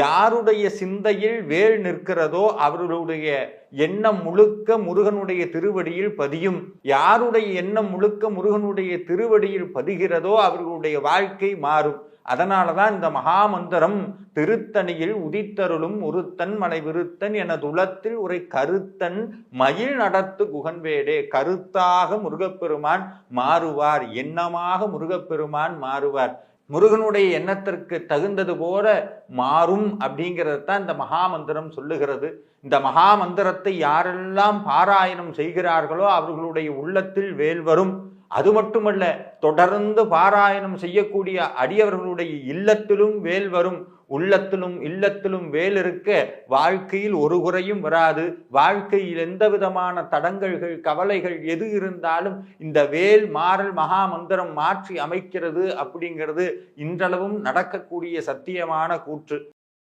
யாருடைய சிந்தையில் வேல் நிற்கிறதோ அவர்களுடைய எண்ணம் முழுக்க முருகனுடைய திருவடியில் பதியும். யாருடைய எண்ணம் முழுக்க முருகனுடைய திருவடியில் பதிகிறதோ அவர்களுடைய வாழ்க்கை மாறும். அதனாலதான் இந்த மகாமந்திரம் திருத்தணியில் உதித்தருளும் ஒருத்தன் மலை விருத்தன் என துளத்தில் ஒரு கருத்தன் மயில் நடத்து குகன்வேடே. கருத்தாக முருகப்பெருமான் மாறுவார், எண்ணமாக முருகப்பெருமான் மாறுவார். முருகனுடைய எண்ணத்திற்கு தகுந்தது போல மாறும் அப்படிங்கிறதான் இந்த மகாமந்திரம் சொல்லுகிறது. இந்த மகாமந்திரத்தை யாரெல்லாம் பாராயணம் செய்கிறார்களோ அவர்களுடைய உள்ளத்தில் வேல் வரும். அது மட்டுமல்ல, தொடர்ந்து பாராயணம் செய்யக்கூடிய அடியவர்களுடைய இல்லத்திலும் வேல் வரும். உள்ளத்திலும் இல்லத்திலும் வேல் இருக்க வாழ்க்கையில் ஒரு குறையும் வராது. வாழ்க்கையில் எந்த விதமான தடங்கல்கள் கவலைகள் எது இருந்தாலும் இந்த வேல் மாறல் மகாமந்திரம் மாற்றி அமைக்கிறது அப்படிங்கிறது இன்றளவும் நடக்கக்கூடிய சத்தியமான கூற்று.